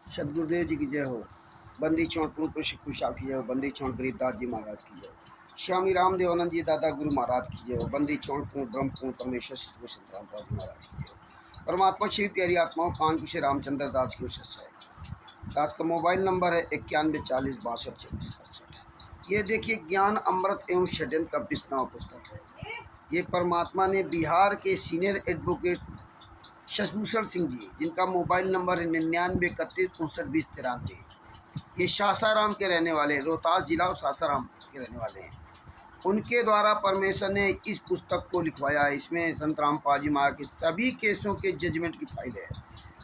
सदगुरुदेव जी की जय हो। बंदी छोड़ पूर्ण प्रशिक्षु शाह की जय हो। बंदी छोड़ गरीबदास जी महाराज की जय हो। स्वामी रामदेवानंद जी दादा गुरु महाराज की जय हो। बंदी छोड़ पूर्ण ब्रह्म पूर्ण परमेश्वर सतगुरु संत रामपाल जी महाराज की जय हो। परमात्मा श्री प्यारी आत्माओं कानपुर से रामचंद्र दास की उस है। दास का मोबाइल नंबर है 9140626468। ये देखिए ज्ञान अमृत एवं षड्यंत्र का विस्तार पुस्तक है। ये परमात्मा ने बिहार के सीनियर एडवोकेट शशभूषण सिंह जी, जिनका मोबाइल नंबर है 9931592093। ये सासाराम के रहने वाले, रोहतास जिला और सासाराम के रहने वाले हैं। उनके द्वारा परमेश्वर ने इस पुस्तक को लिखवाया है। इसमें संत रामपाल जी महाराज के सभी केसों के जजमेंट की फाइल है।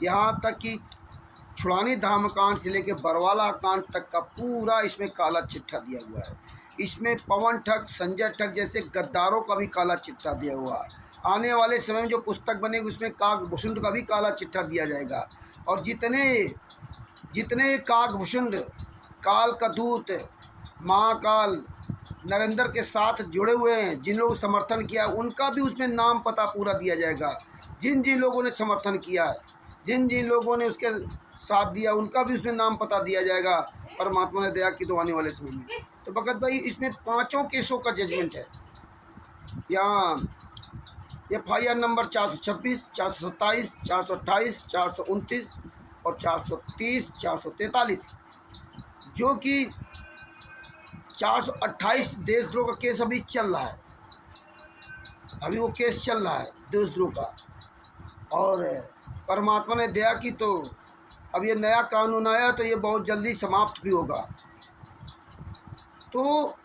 यहाँ तक कि छुड़ानी धाम कांड से लेकर बरवाला कांड तक का पूरा इसमें काला चिट्ठा दिया हुआ है। इसमें पवन ठग, संजय ठग जैसे गद्दारों का भी काला चिट्ठा दिया हुआ है। आने वाले समय में जो पुस्तक बनेगी उसमें काकभूषुंड का भी काला चिट्ठा दिया जाएगा। और जितने जितने काकभूषुंड, काल का दूत, महाकाल, नरेंद्र के साथ जुड़े हुए हैं, जिन लोगों समर्थन किया उनका भी उसमें नाम पता पूरा दिया जाएगा। जिन जिन लोगों ने समर्थन किया है, जिन जिन लोगों ने उसके साथ दिया, उनका भी उसमें नाम पता दिया जाएगा। परमात्मा ने दया की तो आने वाले समय में। तो भगत भाई इसमें 5 केसों का जजमेंट है। यहाँ FIR नंबर 426, 427, 428, 429 और 430, 443, जो कि 428 देशद्रोह का केस अभी चल रहा है। अभी वो केस चल रहा है देशद्रोह का। और परमात्मा ने दया की तो अब ये नया कानून आया तो ये बहुत जल्दी समाप्त भी होगा। तो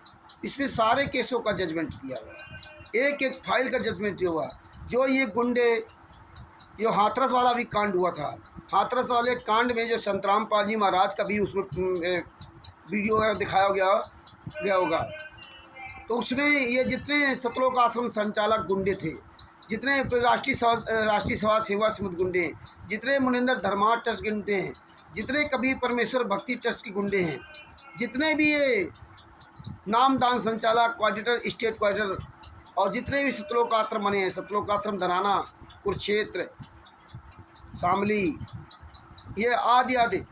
इसमें सारे केसों का जजमेंट दिया हुआ है, एक एक फाइल का जजमेंट दिया हुआ। जो ये गुंडे, ये हाथरस वाला भी कांड हुआ था, हाथरस वाले कांड में जो संत रामपाल जी महाराज का भी उसमें वीडियो वगैरह दिखाया गया होगा। तो उसमें ये जितने सतलोक आश्रम संचालक गुंडे थे, जितने राष्ट्रीय सभा सेवा समिति गुंडे, जितने मुनिंदर धर्मार्थ ट्रस्ट के गुंडे हैं, जितने कबीर परमेश्वर भक्ति ट्रस्ट के गुंडे हैं, जितने भी ये नामदान संचालक, कोऑर्डिनेटर, स्टेट कोऑर्डिनेटर और जितने भी सतलोक आश्रम बने हैं, सतलोक आश्रम धनाना, कुरुक्षेत्र, शामली, ये आदि आदि,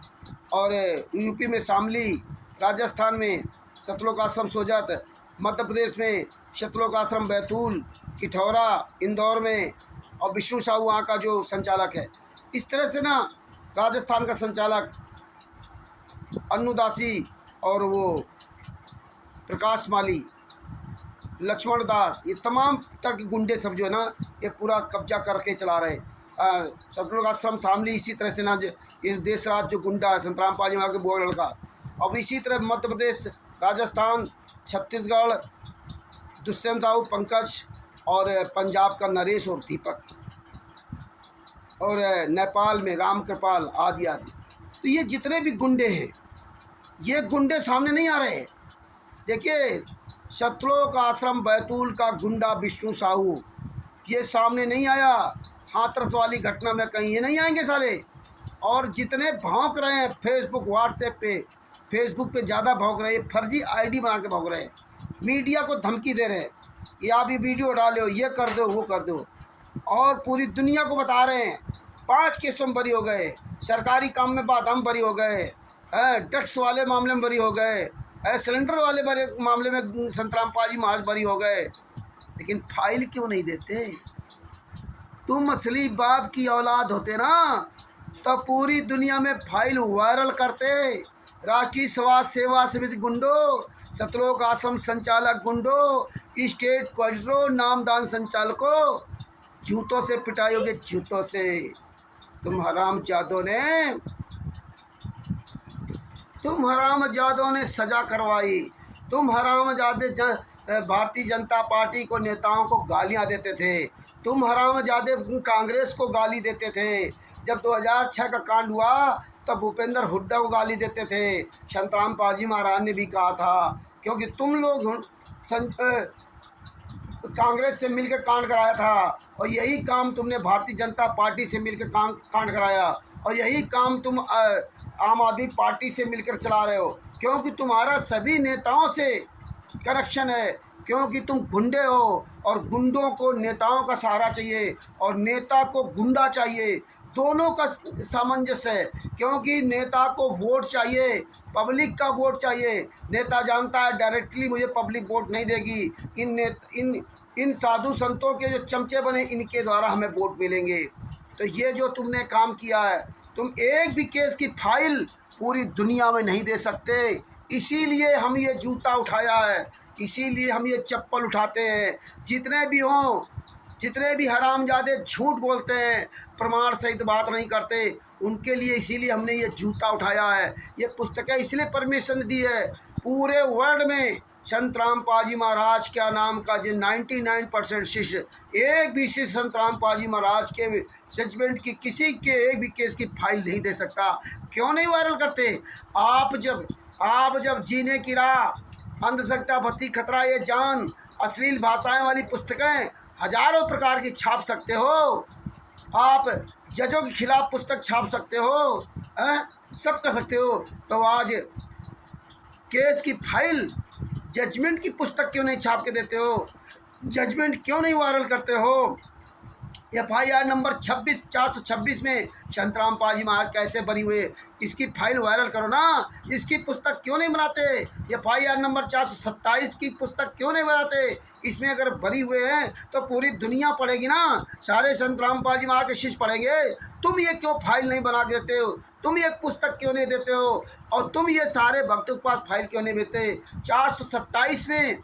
और यूपी में शामली, राजस्थान में सतलोक आश्रम सोजत, मध्य प्रदेश में सतलोक आश्रम बैतूल, किठौरा, इंदौर में, और विष्णु साहू वहाँ का जो संचालक है। इस तरह से ना राजस्थान का संचालक अन्नुदासी और वो प्रकाश माली, लक्ष्मण दास, ये तमाम तरह के गुंडे सब जो है ना ये पूरा कब्जा करके चला रहे। सतलोक आश्रम शामली इसी तरह से ना इस देश राज जो गुंडा है संत रामपाल जी महाराज के बुआ लड़का। अब इसी तरह मध्य प्रदेश, राजस्थान, छत्तीसगढ़ दुष्यंत साहू, पंकज, और पंजाब का नरेश और दीपक, और नेपाल में राम कृपाल आदि आदि। तो ये जितने भी गुंडे हैं, ये गुंडे सामने नहीं आ रहे। देखिए सतलोक आश्रम बैतूल का गुंडा विष्णु साहू ये सामने नहीं आया। हाथरस वाली घटना में कहीं ये नहीं आएंगे साले। और जितने भौंक रहे हैं फेसबुक, व्हाट्सएप पे, फेसबुक पे ज़्यादा भौंक रहे हैं, फर्जी ID बना के भौंक रहे हैं, मीडिया को धमकी दे रहे हैं कि आप ये वीडियो डालो, ये कर दो, वो कर दो, और पूरी दुनिया को बता रहे हैं। 5 केसों में बरी हो गए, सरकारी काम में बादाम बरी हो गए, ड्रग्स वाले मामले में बरी हो गए, सिलेंडर वाले मामले में संत रामपाल जी महाराज बरी हो गए। लेकिन फाइल क्यों नहीं देते? तुम असली बाप की औलाद होते ना तो पूरी दुनिया में फाइल वायरल करते। राष्ट्रीय समाज सेवा समिति गुंडो, सतलोक आश्रम संचालक गुंडो, स्टेट कोऑर्डिनेटरों, नामदान संचालकों, जूतों से पिटाई होगी, जूतों से। तुम हरामजादों ने सजा करवाई। तुम हरामजादे भारतीय जनता पार्टी को, नेताओं को गालियां देते थे। तुम हरामजादे कांग्रेस को गाली देते थे। जब 2006 का कांड हुआ तब भूपेंद्र हुड्डा को गाली देते थे। संत रामपाल जी महाराज ने भी कहा था, क्योंकि तुम लोग कांग्रेस से मिलकर कांड कराया था, और यही काम तुमने भारतीय जनता पार्टी से मिलकर कांड कराया, और यही काम तुम आम आदमी पार्टी से मिलकर चला रहे हो, क्योंकि तुम्हारा सभी नेताओं से कनेक्शन है, क्योंकि तुम गुंडे हो और गुंडों को नेताओं का सहारा चाहिए और नेता को गुंडा चाहिए। दोनों का सामंजस्य है, क्योंकि नेता को वोट चाहिए, पब्लिक का वोट चाहिए। नेता जानता है डायरेक्टली मुझे पब्लिक वोट नहीं देगी, इन साधु संतों के जो चमचे बने इनके द्वारा हमें वोट मिलेंगे। तो ये जो तुमने काम किया है, तुम एक भी केस की फाइल पूरी दुनिया में नहीं दे सकते, इसीलिए हम ये जूता उठाया है, इसीलिए हम ये चप्पल उठाते हैं। जितने भी हों, जितने भी हरामजादे झूठ बोलते हैं, प्रमाण सहित बात नहीं करते, उनके लिए इसीलिए हमने ये जूता उठाया है। ये पुस्तकें इसलिए परमिशन दी है पूरे वर्ल्ड में। संत रामपाल जी महाराज क्या नाम का जो 99% शिष्य, एक भी शिष्य संत रामपाल जी महाराज के जजमेंट की किसी के एक भी केस की फाइल नहीं दे सकता। क्यों नहीं वायरल करते? आप जब जीने की राह, अंधश्रद्धा, भक्ति, खतरा ये जान, अश्लील भाषाएं वाली पुस्तकें हजारों प्रकार की छाप सकते हो, आप जजों के खिलाफ पुस्तक छाप सकते हो, सब कर सकते हो, तो आज केस की फाइल, जजमेंट की पुस्तक क्यों नहीं छाप के देते हो? जजमेंट क्यों नहीं वायरल करते हो? FIR नंबर 426 में संत रामपाल जी महाराज कैसे बनी हुए, इसकी फाइल वायरल करो ना। इसकी पुस्तक क्यों नहीं बनाते? FIR नंबर 427 की पुस्तक क्यों नहीं बनाते? इसमें अगर बनी हुए हैं तो पूरी दुनिया पढ़ेगी ना, सारे संत रामपाल जी महाराज के शिष्य पढ़ेंगे। तुम ये क्यों फाइल नहीं बना के देते हो? तुम ये पुस्तक क्यों नहीं देते हो? और तुम ये सारे भक्तों के पास फाइल क्यों नहीं देते? 427 में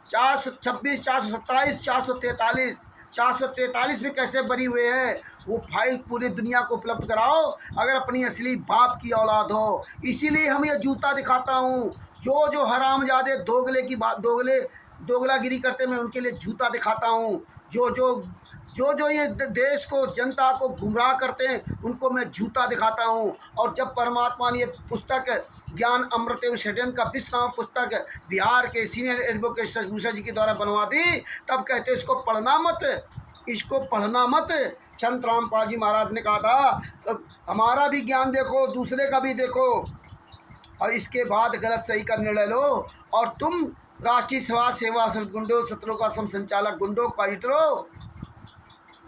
426, 427, 443 में कैसे बनी हुए हैं? वो फाइल पूरी दुनिया को उपलब्ध कराओ, अगर अपनी असली बाप की औलाद हो। इसीलिए हम ये जूता दिखाता हूँ। जो हरामजादे दोगलागिरी करते, मैं उनके लिए जूता दिखाता हूँ। जो ये देश को, जनता को गुमराह करते हैं, उनको मैं जूता दिखाता हूँ। और जब परमात्मा ने ये पुस्तक ज्ञान अमृत एवं षड्यंत्र का 20 नाम पुस्तक बिहार के सीनियर एडवोकेट शशभूषण जी के द्वारा बनवा दी, तब कहते इसको पढ़ना मत। संत रामपाल जी महाराज ने कहा था हमारा भी ज्ञान देखो, दूसरे का भी देखो, और इसके बाद गलत सही का निर्णय लो। और तुम राष्ट्रीय समाज सेवा गुंडों, सतलोक आश्रम संचालक गुंडों, क्वालिटरों,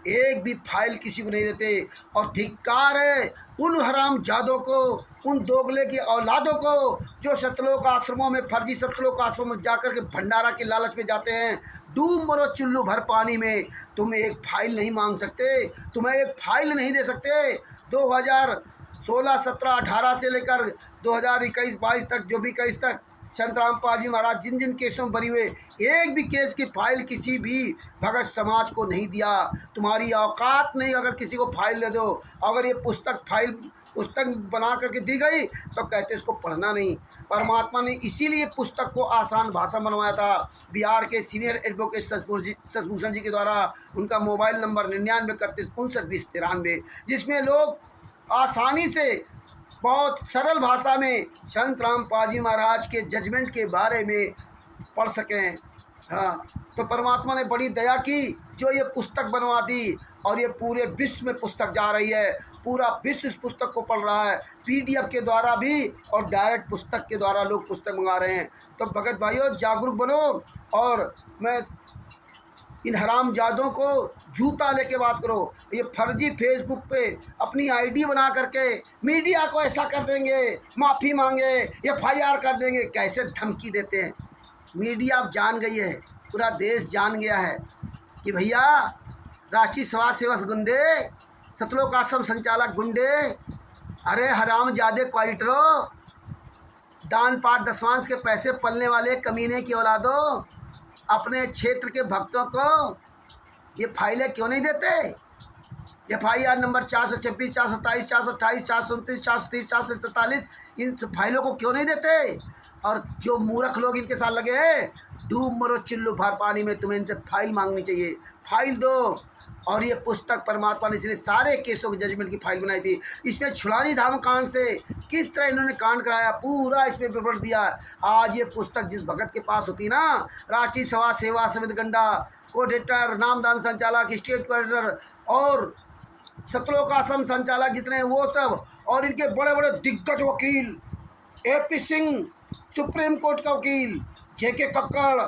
एक भी फाइल किसी को नहीं देते। और धिक्कार है उन हरामजादों को, उन दोगले की औलादों को जो सतलोक आश्रमों में, फर्जी सतलोक आश्रमों में जाकर के भंडारा के लालच में जाते हैं। डूब मरो चुल्लू भर पानी में, तुम एक फाइल नहीं मांग सकते, तुम्हें एक फाइल नहीं दे सकते। 2016, 17, 18 से लेकर 2021-22 तक, जो भी केस तक संत रामपाल जी महाराज जिन केसों में बनी हुए, एक भी केस की फाइल किसी भी भगत समाज को नहीं दिया। तुम्हारी औकात नहीं अगर किसी को फाइल दे दो। अगर ये पुस्तक बना करके दी गई तो कहते इसको पढ़ना नहीं। परमात्मा ने इसीलिए पुस्तक को आसान भाषा में बनवाया था। बिहार के सीनियर एडवोकेट शशभूषण जी के द्वारा, उनका मोबाइल नंबर 9931592093, जिसमें लोग आसानी से बहुत सरल भाषा में संत रामपाल जी महाराज के जजमेंट के बारे में पढ़ सकें। हाँ, तो परमात्मा ने बड़ी दया की जो ये पुस्तक बनवा दी, और ये पूरे विश्व में पुस्तक जा रही है। पूरा विश्व इस पुस्तक को पढ़ रहा है, PDF के द्वारा भी और डायरेक्ट पुस्तक के द्वारा लोग पुस्तक मंगा रहे हैं। तो भगत भाइयों, जागरूक बनो। और मैं इन हरामजादों को जूता लेके बात करो। ये फर्जी फेसबुक पे अपनी ID बना करके मीडिया को ऐसा कर देंगे, माफ़ी मांगे, FIR कर देंगे, कैसे धमकी देते हैं। मीडिया अब जान गई है, पूरा देश जान गया है कि भैया राष्ट्रीय समाज सेवक गुंडे, सतलोक आश्रम संचालक गुंडे, अरे हरामजादे क्वालिटरों, दान पाठ दसवांश के पैसे पलने वाले कमीने की औलादों, अपने क्षेत्र के भक्तों को ये फाइलें क्यों नहीं देते? FIR नंबर 426, 427, 428, 429, 430, 443, इन फाइलों को क्यों नहीं देते? और जो मूर्ख लोग इनके साथ लगे हैं, डूब मरो चिल्लू भर पानी में, तुम्हें इनसे फाइल मांगनी चाहिए, फाइल दो। और ये पुस्तक परमात्मा ने इसलिए सारे केसों के जजमेंट की फाइल बनाई थी। इसमें छुड़ानी धाम कांड से किस तरह इन्होंने कांड कराया, पूरा इसमें विवरण दिया। आज ये पुस्तक जिस भगत के पास होती ना, राष्ट्रीय समाज सेवा समिति गंडा, कोऑर्डिनेटर, नामदान संचालक, स्टेट कोऑर्डिनेटर और सतलोक आश्रम संचालक जितने हैं वो सब, और इनके बड़े बड़े दिग्गज वकील, AP सिंह सुप्रीम कोर्ट का वकील, JK कक्कड़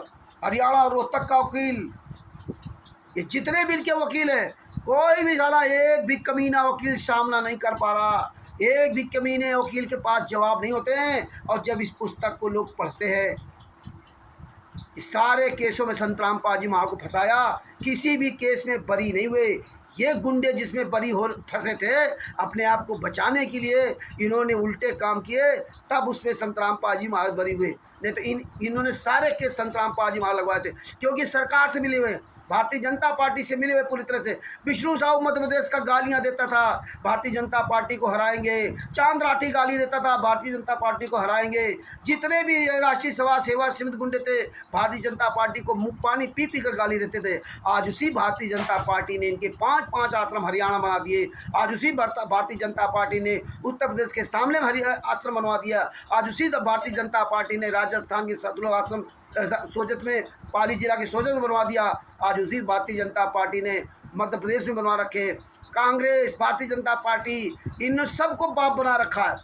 हरियाणा और रोहतक का वकील, ये जितने भी इनके वकील हैं, कोई भी साला एक भी कमीना वकील सामना नहीं कर पा रहा, एक भी कमीने वकील के पास जवाब नहीं होते हैं। और जब इस पुस्तक को लोग पढ़ते हैं, इस सारे केसों में संतराम पाजी महा को फंसाया, किसी भी केस में बरी नहीं हुए। ये गुंडे जिसमें बरी हो फंसे थे, अपने आप को बचाने के लिए इन्होंने उल्टे काम किए, तब उसमें संतराम पाजी महा बरी हुए। नहीं तो इन्होंने सारे केस संतराम पाजी महा लगवाए थे, क्योंकि सरकार से मिले हुए, भारतीय जनता पार्टी से मिले हुए पूरी तरह से। विष्णु साहू मध्य प्रदेश का गालियां देता था, भारतीय जनता पार्टी को हराएंगे। चांद राठी गाली देता था, भारतीय जनता पार्टी को हराएंगे। जितने भी राष्ट्रीय सभा सेवा समिति गुंडे थे, भारतीय जनता पार्टी को मुँह पानी पी पी कर गाली देते थे। आज उसी भारतीय जनता पार्टी ने इनके 5-5 आश्रम हरियाणा बना दिए। आज उसी भारतीय जनता पार्टी ने उत्तर प्रदेश के सामने आश्रम बनवा दिया। आज उसी भारतीय जनता पार्टी ने राजस्थान के सतलुज आश्रम सोजत में, पाली जिला के सोजत में बनवा दिया। आज उसी भारतीय जनता पार्टी ने मध्य प्रदेश में बनवा रखे। कांग्रेस, भारतीय जनता पार्टी, इन सबको बाप बना रखा है।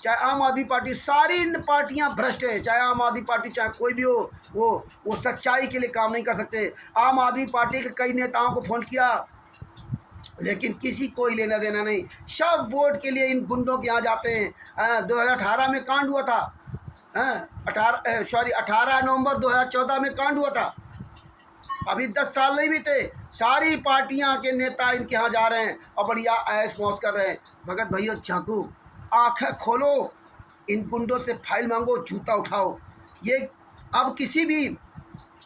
चाहे आम आदमी पार्टी, सारी इन पार्टियां भ्रष्ट है। चाहे आम आदमी पार्टी, चाहे कोई भी हो, वो सच्चाई के लिए काम नहीं कर सकते। आम आदमी पार्टी के कई नेताओं को फोन किया, लेकिन किसी कोई लेना देना नहीं। सब वोट के लिए इन गुंडों के यहाँ जाते हैं। 2018 में कांड हुआ था, 18 नवंबर 2014 में कांड हुआ था। अभी 10 साल नहीं बीते, सारी पार्टियां के नेता इनके यहाँ जा रहे हैं और बढ़िया ऐश मौज कर रहे हैं। भगत भैया झांको, आंखें खोलो, इन गुंडों से फाइल मांगो, जूता उठाओ। ये अब किसी भी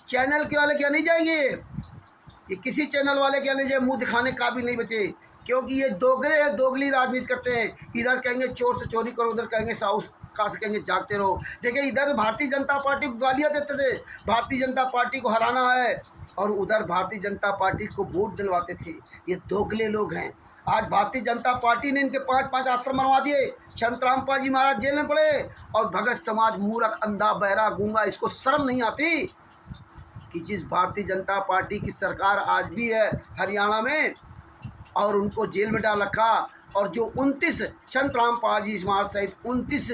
चैनल के वाले क्या नहीं जाएंगे, ये किसी चैनल वाले क्या नहीं जाए, मुंह दिखाने काबिल नहीं बचे, क्योंकि ये दोगले हैं, दोगली राजनीति करते हैं। इधर कहेंगे चोर से चोरी करो, उधर कहेंगे साहूकार से कहेंगे जागते रहो। देखिए, इधर भारतीय जनता पार्टी को गालियाँ देते थे, भारतीय जनता पार्टी को हराना है, और उधर भारतीय जनता पार्टी को वोट दिलवाते थे। ये दोगले लोग हैं। आज भारतीय जनता पार्टी ने इनके 5-5 आश्रम बनवा दिए। संतराम पाजी महाराज जेल में पड़े, और भगत समाज मूर्ख, अंधा, बहरा, गूंगा, इसको शर्म नहीं आती कि जिस भारतीय जनता पार्टी की सरकार आज भी है हरियाणा में, और उनको जेल में डाल रखा। और जो 29 संतराम पाजी महाराज सहित 29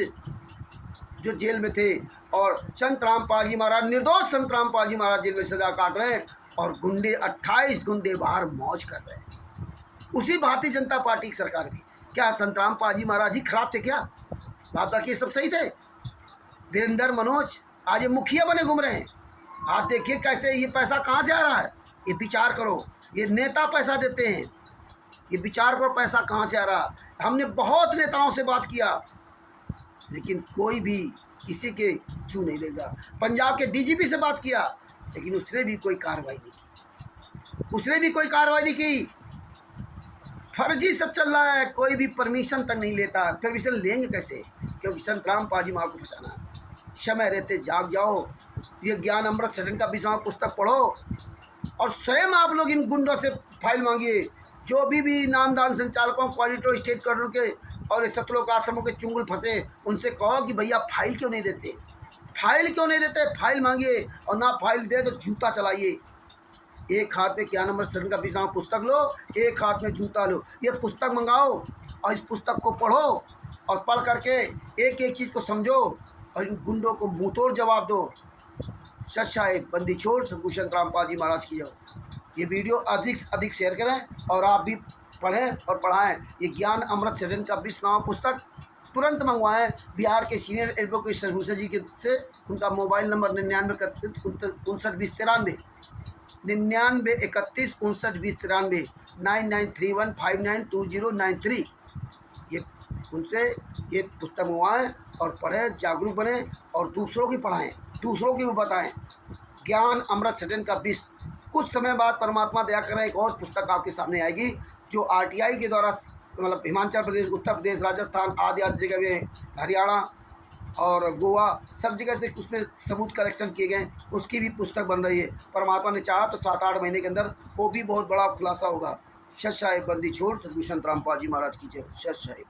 जो जेल में थे, और संतराम पाजी महाराज, निर्दोष संतराम पाजी महाराज जेल में सजा काट रहे हैं, और गुंडे 28 गुंडे बाहर मौज कर रहे हैं। उसी भारतीय जनता पार्टी की सरकार भी, क्या संतराम पाजी महाराज ही खराब थे क्या? बात बाकी सब सही थे। वीरेंद्र मनोज आज ये मुखिया बने घूम रहे हैं। आप देखिए कैसे ये पैसा कहाँ से आ रहा है, ये विचार करो। ये नेता पैसा देते हैं, ये विचार करो पैसा कहाँ से आ रहा। हमने बहुत नेताओं से बात किया, लेकिन कोई भी किसी के छू नहीं लेगा। पंजाब के डीजीपी से बात किया, लेकिन उसने भी कोई कार्रवाई नहीं की, उसने भी कोई कार्रवाई नहीं की। फर्जी सब चल रहा है, कोई भी परमिशन तक नहीं लेता। परमिशन लेंगे कैसे, क्योंकि संतराम पाजी महा को फंसाना है। समय रहते जाग जाओ, ये ज्ञान अमृत सदन का 20वां पुस्तक पढ़ो, और स्वयं आप लोग इन गुंडों से फाइल मांगिए। जो भी नामदान संचालकों, क्वालिटर, स्टेट कर्नल के और सतलोक आश्रमों के चुंगल फंसे, उनसे कहो कि भैया फाइल क्यों नहीं देते, फाइल क्यों नहीं देते, फाइल मांगिए, और ना फाइल दे तो जूता चलाइए। एक हाथ में ज्ञान अमृत सदन का 20वां पुस्तक लो, एक हाथ में जूता लो। ये पुस्तक मंगाओ और इस पुस्तक को पढ़ो, और पढ़ करके एक एक चीज़ को समझो, और इन गुंडों को मुंहतोड़ जवाब दो। सच साहेब बंदी छोड़, सदगुरु संतराम पाजी महाराज की जाओ। ये वीडियो अधिक से अधिक शेयर करें, और आप भी पढ़ें और पढ़ाएं। ये ज्ञान अमृत सदन का 20वां पुस्तक तुरंत मंगवाएं बिहार के सीनियर एडवोकेट सदगुरु जी के से। उनका मोबाइल नंबर 9931 5931 59 9931592093। ये उनसे ये पुस्तक मंगवाएं और पढ़ें, जागरूक बने, और दूसरों की पढ़ाएं, दूसरों की भी बताएं। ज्ञान अमृत सदन का 20। कुछ समय बाद परमात्मा दया करें एक और पुस्तक आपके सामने आएगी, जो आरटीआई के द्वारा, मतलब हिमाचल प्रदेश, उत्तर प्रदेश, राजस्थान आदि जगह में, हरियाणा और गोवा सब जगह से उसमें सबूत कलेक्शन किए गए, उसकी भी पुस्तक बन रही है। परमात्मा ने चाहा तो 7-8 महीने के अंदर वो भी बहुत बड़ा खुलासा होगा। सच साहेब बंदी छोड़, सदगुरु संतराम पाजी महाराज की जय। सच साहेब।